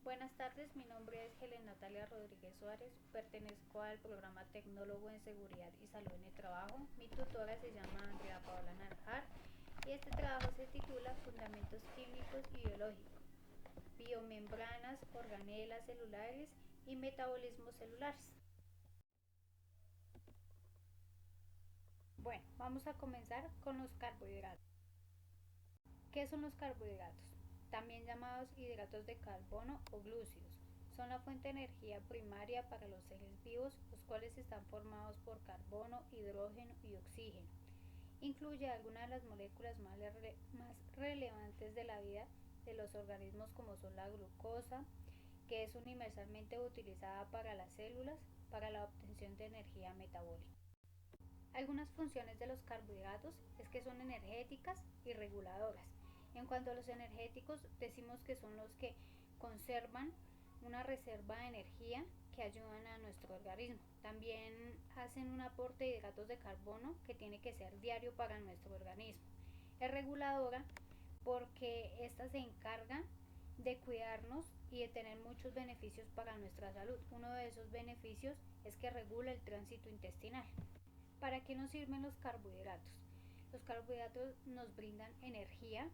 Buenas tardes, mi nombre es Helen Natalia Rodríguez Suárez, pertenezco al programa Tecnólogo en Seguridad y Salud en el Trabajo. Mi tutora se llama Andrea Paola Naranjar y este trabajo se titula Fundamentos Químicos y Biológicos, Biomembranas, Organelas Celulares y Metabolismos Celulares. Bueno, vamos a comenzar con los carbohidratos. ¿Qué son los carbohidratos? También llamados hidratos de carbono o glúcidos. Son la fuente de energía primaria para los seres vivos, los cuales están formados por carbono, hidrógeno y oxígeno. Incluye algunas de las moléculas más relevantes de la vida de los organismos, como son la glucosa, que es universalmente utilizada para las células para la obtención de energía metabólica. Algunas funciones de los carbohidratos es que son energéticas y reguladoras. En cuanto a los energéticos, decimos que son los que conservan una reserva de energía que ayudan a nuestro organismo. También hacen un aporte de hidratos de carbono que tiene que ser diario para nuestro organismo. Es reguladora porque esta se encarga de cuidarnos y de tener muchos beneficios para nuestra salud. Uno de esos beneficios es que regula el tránsito intestinal. ¿Para qué nos sirven los carbohidratos? Los carbohidratos nos brindan energía.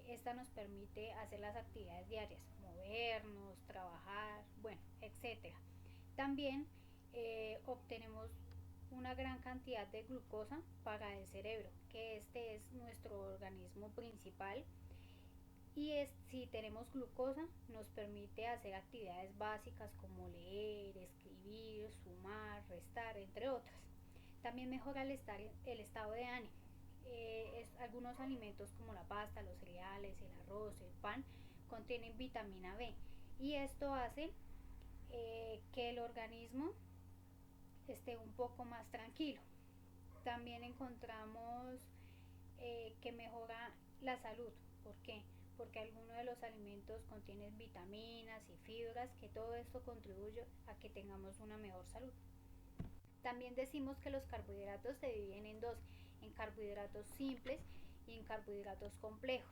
Esta nos permite hacer las actividades diarias, movernos, trabajar, bueno, etcétera. También obtenemos una gran cantidad de glucosa para el cerebro, que este es nuestro organismo principal. Y si tenemos glucosa, nos permite hacer actividades básicas como leer, escribir, sumar, restar, entre otras. También mejora el estado de ánimo. Algunos alimentos como la pasta, los cereales, el arroz, el pan contienen vitamina B y esto hace que el organismo esté un poco más tranquilo. También encontramos que mejora la salud. ¿Por qué? Porque algunos de los alimentos contienen vitaminas y fibras, que todo esto contribuye a que tengamos una mejor salud. También decimos que los carbohidratos se dividen en dos, en carbohidratos simples y en carbohidratos complejos.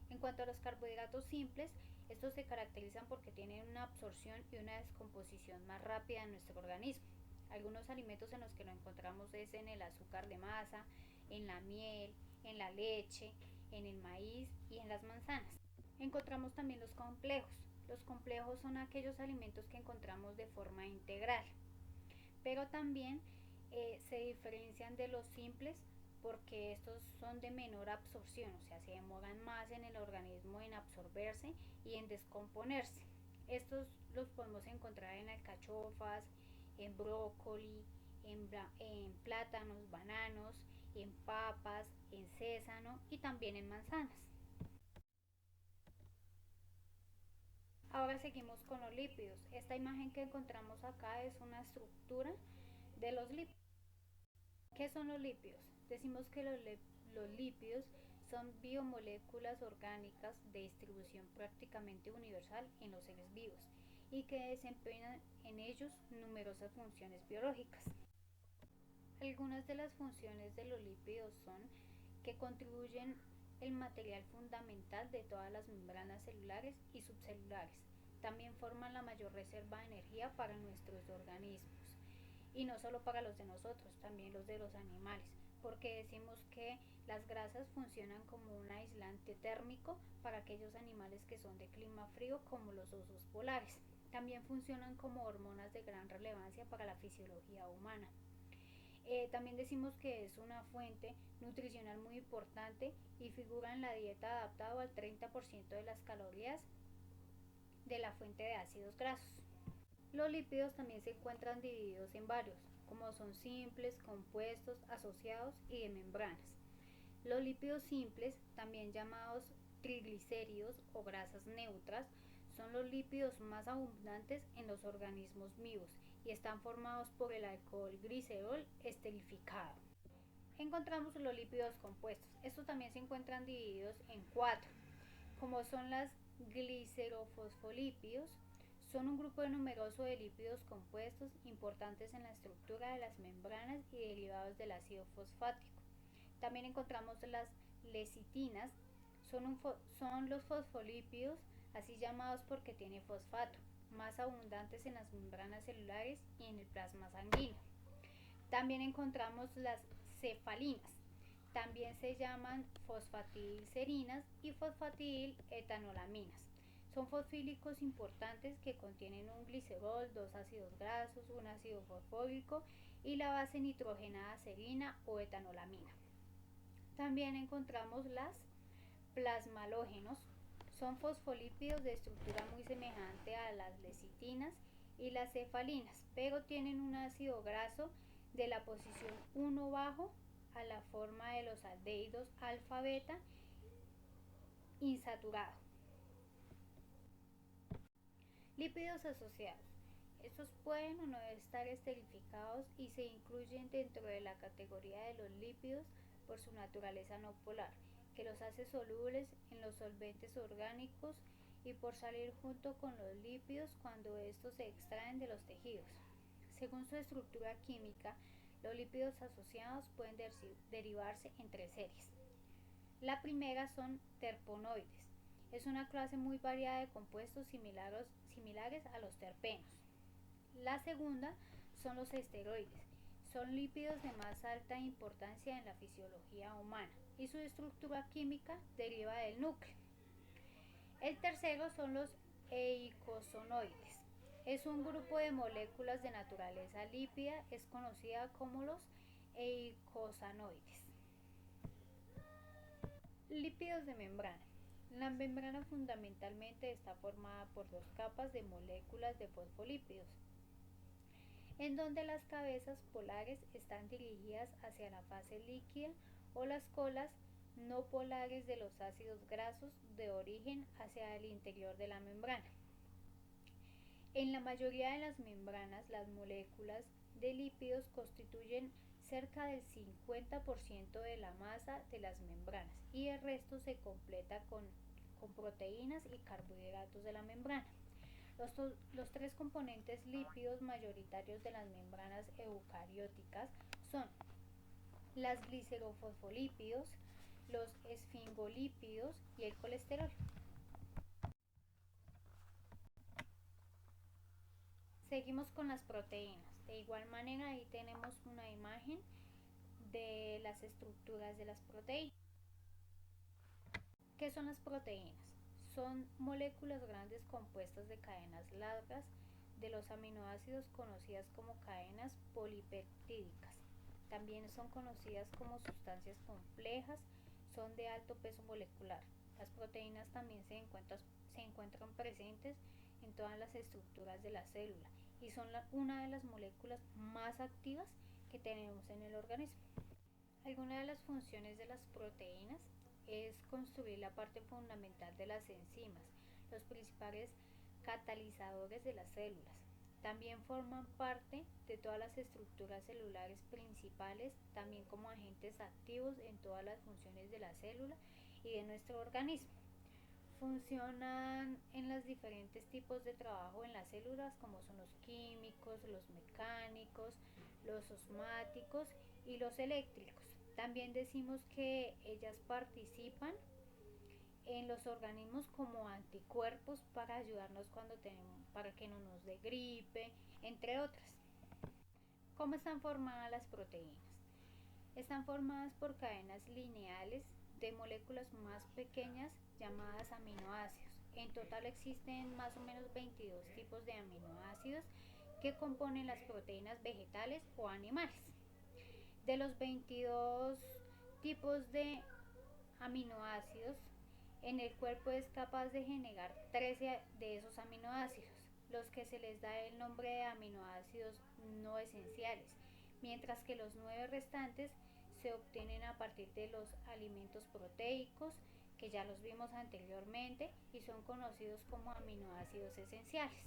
En cuanto a los carbohidratos simples, estos se caracterizan porque tienen una absorción y una descomposición más rápida en nuestro organismo. Algunos alimentos en los que lo encontramos es en el azúcar de masa, en la miel, en la leche, en el maíz y en las manzanas. Encontramos también los complejos. Los complejos son aquellos alimentos que encontramos de forma integral, pero también se diferencian de los simples porque estos son de menor absorción, o sea, se demoran más en el organismo en absorberse y en descomponerse. Estos los podemos encontrar en alcachofas, en brócoli, en plátanos, bananos, en papas, en sésamo y también en manzanas. Ahora seguimos con los lípidos. Esta imagen que encontramos acá es una estructura de los lípidos. ¿Qué son los lípidos? Decimos que los lípidos son biomoléculas orgánicas de distribución prácticamente universal en los seres vivos y que desempeñan en ellos numerosas funciones biológicas. Algunas de las funciones de los lípidos son que contribuyen el material fundamental de todas las membranas celulares y subcelulares. También forman la mayor reserva de energía para nuestros organismos. Y no solo para los de nosotros, también los de los animales, porque decimos que las grasas funcionan como un aislante térmico para aquellos animales que son de clima frío, como los osos polares. También funcionan como hormonas de gran relevancia para la fisiología humana. También decimos que es una fuente nutricional muy importante y figura en la dieta adaptada al 30% de las calorías de la fuente de ácidos grasos. Los lípidos también se encuentran divididos en varios, como son simples, compuestos, asociados y de membranas. Los lípidos simples, también llamados triglicéridos o grasas neutras, son los lípidos más abundantes en los organismos vivos y están formados por el alcohol glicerol esterificado. Encontramos los lípidos compuestos. Estos también se encuentran divididos en cuatro, como son las glicerofosfolípidos. Son un grupo numeroso de lípidos compuestos importantes en la estructura de las membranas y derivados del ácido fosfático. También encontramos las lecitinas. Son los fosfolípidos así llamados porque tiene fosfato, más abundantes en las membranas celulares y en el plasma sanguíneo. También encontramos las cefalinas, también se llaman fosfatidilserinas y fosfatidiletanolominas. Son fosfílicos importantes que contienen un glicerol, dos ácidos grasos, un ácido fosfórico y la base nitrogenada serina o etanolamina. También encontramos las plasmalógenos. Son fosfolípidos de estructura muy semejante a las lecitinas y las cefalinas, pero tienen un ácido graso de la posición 1 bajo a la forma de los aldehídos alfa beta insaturado. Lípidos asociados. Estos pueden o no estar esterificados y se incluyen dentro de la categoría de los lípidos por su naturaleza no polar, que los hace solubles en los solventes orgánicos y por salir junto con los lípidos cuando estos se extraen de los tejidos. Según su estructura química, los lípidos asociados pueden derivarse en 3 series. La primera son terpenoides. Es una clase muy variada de compuestos similares a los terpenos. La segunda son los esteroides. Son lípidos de más alta importancia en la fisiología humana y su estructura química deriva del núcleo. El tercero son los eicosonoides. Es un grupo de moléculas de naturaleza lípida, es conocida como los eicosanoides. Lípidos de membrana. La membrana fundamentalmente está formada por 2 capas de moléculas de fosfolípidos, en donde las cabezas polares están dirigidas hacia la fase líquida o las colas no polares de los ácidos grasos de origen hacia el interior de la membrana. En la mayoría de las membranas, las moléculas de lípidos constituyen cerca del 50% de la masa de las membranas y el resto se completa con proteínas y carbohidratos de la membrana. Los 3 componentes lípidos mayoritarios de las membranas eucarióticas son las glicerofosfolípidos, los esfingolípidos y el colesterol. Seguimos con las proteínas. De igual manera, ahí tenemos una imagen de las estructuras de las proteínas. ¿Qué son las proteínas? Son moléculas grandes compuestas de cadenas largas de los aminoácidos conocidas como cadenas polipeptídicas. También son conocidas como sustancias complejas, son de alto peso molecular. Las proteínas también se encuentran presentes en todas las estructuras de la célula y son una de las moléculas más activas que tenemos en el organismo. Algunas de las funciones de las proteínas es construir la parte fundamental de las enzimas, los principales catalizadores de las células. También forman parte de todas las estructuras celulares principales, también como agentes activos en todas las funciones de la célula y de nuestro organismo. Funcionan en los diferentes tipos de trabajo en las células, como son los químicos, los mecánicos, los osmáticos y los eléctricos. También decimos que ellas participan en los organismos como anticuerpos para ayudarnos para que no nos dé gripe, entre otras. ¿Cómo están formadas las proteínas? Están formadas por cadenas lineales de moléculas más pequeñas llamadas aminoácidos. En total existen más o menos 22 tipos de aminoácidos que componen las proteínas vegetales o animales. De los 22 tipos de aminoácidos, en el cuerpo es capaz de generar 13 de esos aminoácidos, los que se les da el nombre de aminoácidos no esenciales, mientras que los 9 restantes se obtienen a partir de los alimentos proteicos, que ya los vimos anteriormente y son conocidos como aminoácidos esenciales.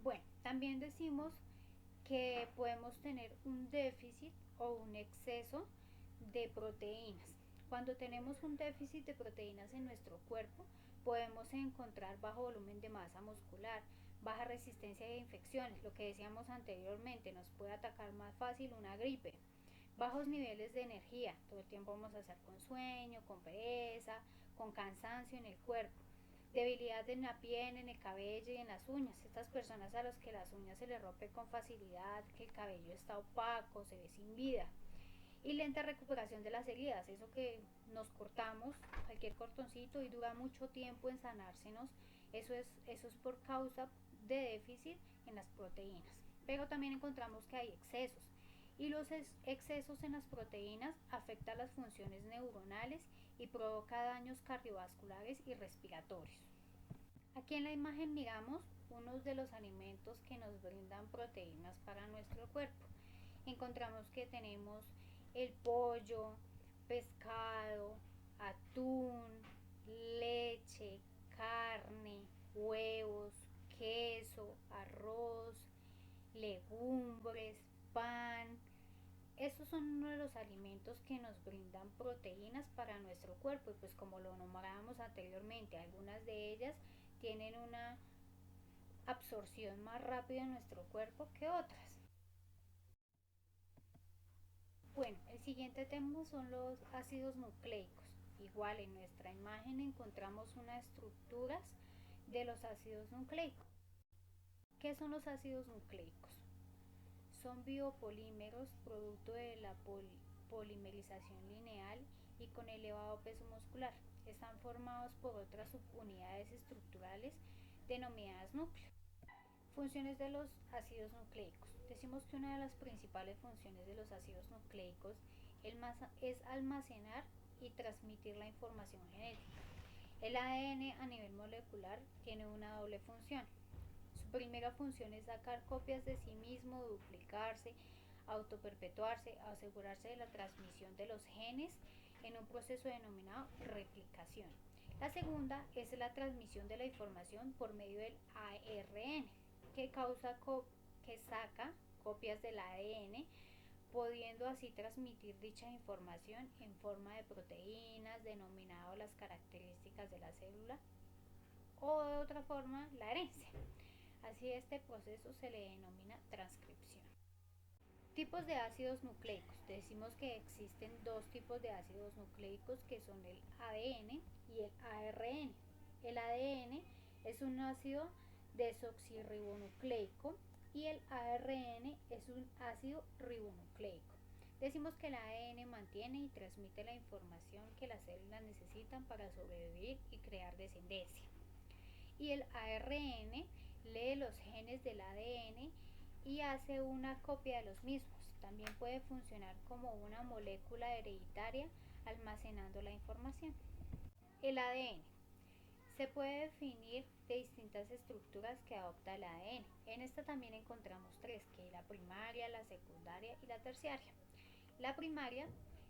Bueno, también decimos que podemos tener un déficit o un exceso de proteínas. Cuando tenemos un déficit de proteínas en nuestro cuerpo, podemos encontrar bajo volumen de masa muscular, baja resistencia a infecciones, lo que decíamos anteriormente, nos puede atacar más fácil una gripe, bajos niveles de energía, todo el tiempo vamos a estar con sueño, con pereza, con cansancio en el cuerpo, Debilidad en la piel, en el cabello y en las uñas. Estas personas a las que las uñas se les rompe con facilidad, que el cabello está opaco, se ve sin vida. Y lenta recuperación de las heridas, eso que nos cortamos, cualquier cortoncito y dura mucho tiempo en sanársenos, eso es por causa de déficit en las proteínas. Pero también encontramos que hay excesos y los excesos en las proteínas afectan las funciones neuronales y provoca daños cardiovasculares y respiratorios. Aquí en la imagen miramos unos de los alimentos que nos brindan proteínas para nuestro cuerpo. Encontramos que tenemos el pollo, pescado, atún, leche, carne, huevos, queso, arroz, legumbres, pan. Estos son uno de los alimentos que nos brindan proteínas para nuestro cuerpo y pues como lo nombrábamos anteriormente, algunas de ellas tienen una absorción más rápida en nuestro cuerpo que otras. Bueno, el siguiente tema son los ácidos nucleicos. Igual en nuestra imagen encontramos unas estructuras de los ácidos nucleicos. ¿Qué son los ácidos nucleicos? Son biopolímeros producto de la polimerización lineal y con elevado peso muscular. Están formados por otras subunidades estructurales denominadas núcleos. Funciones de los ácidos nucleicos. Decimos que una de las principales funciones de los ácidos nucleicos es almacenar y transmitir la información genética. El ADN a nivel molecular tiene una doble función. Su primera función es sacar copias de sí mismo, duplicarse, autoperpetuarse, asegurarse de la transmisión de los genes en un proceso denominado replicación. La segunda es la transmisión de la información por medio del ARN, que saca copias del ADN, pudiendo así transmitir dicha información en forma de proteínas, denominado las características de la célula, o de otra forma la herencia. Así este proceso se le denomina transcripción. Tipos de ácidos nucleicos. Decimos que existen dos tipos de ácidos nucleicos que son el ADN y el ARN. El ADN es un ácido desoxirribonucleico y el ARN es un ácido ribonucleico. Decimos que el ADN mantiene y transmite la información que las células necesitan para sobrevivir y crear descendencia. Y el ARN lee los genes del ADN y hace una copia de los mismos. También puede funcionar como una molécula hereditaria almacenando la información. El ADN se puede definir de distintas estructuras que adopta el ADN. En esta también encontramos tres, que es la primaria, la secundaria y la terciaria. La primaria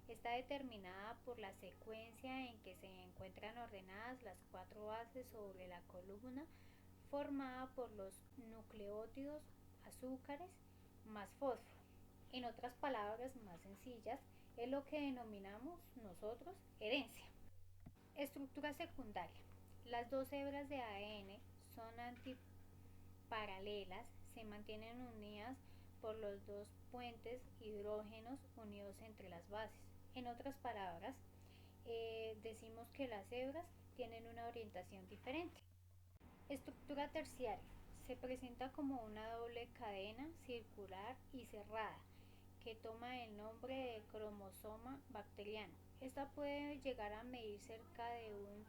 está determinada por la secuencia en que se encuentran ordenadas las cuatro bases sobre la columna formada por los nucleótidos, azúcares más fósforo. En otras palabras más sencillas, es lo que denominamos nosotros herencia. Estructura secundaria. Las dos hebras de ADN son antiparalelas, se mantienen unidas por los dos puentes hidrógenos unidos entre las bases. En otras palabras, decimos que las hebras tienen una orientación diferente. Estructura terciaria. Se presenta como una doble cadena circular y cerrada que toma el nombre de cromosoma bacteriano. Esta puede llegar a medir cerca de 1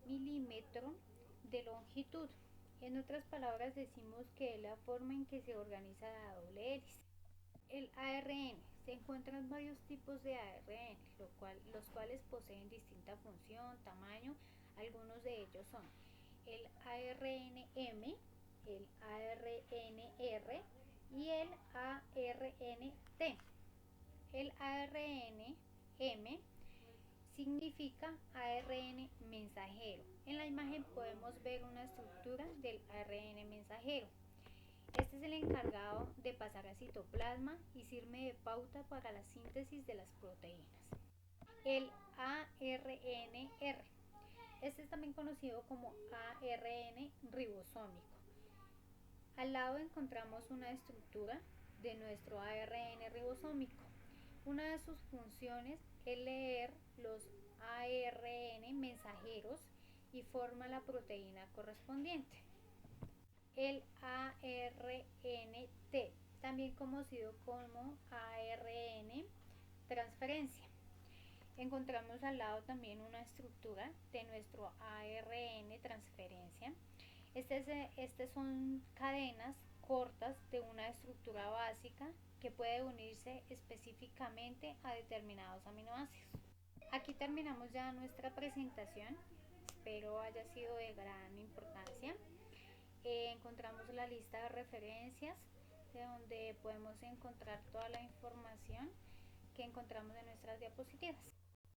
milímetro de longitud. En otras palabras decimos que es la forma en que se organiza la doble hélice. El ARN. Se encuentran varios tipos de ARN, los cuales poseen distinta función, tamaño. Algunos de ellos son el ARNM, el ARNR y el ARNT. El ARNM significa ARN mensajero. En la imagen podemos ver una estructura del ARN mensajero. Este es el encargado de pasar a citoplasma y sirve de pauta para la síntesis de las proteínas. El ARNR. Este es también conocido como ARN ribosómico. Al lado encontramos una estructura de nuestro ARN ribosómico. Una de sus funciones es leer los ARN mensajeros y forma la proteína correspondiente. El ARNT, también conocido como ARN transferencia. Encontramos al lado también una estructura de nuestro ARN transferencia. Estas son cadenas cortas de una estructura básica que puede unirse específicamente a determinados aminoácidos. Aquí terminamos ya nuestra presentación, espero haya sido de gran importancia. Encontramos la lista de referencias de donde podemos encontrar toda la información que encontramos en nuestras diapositivas.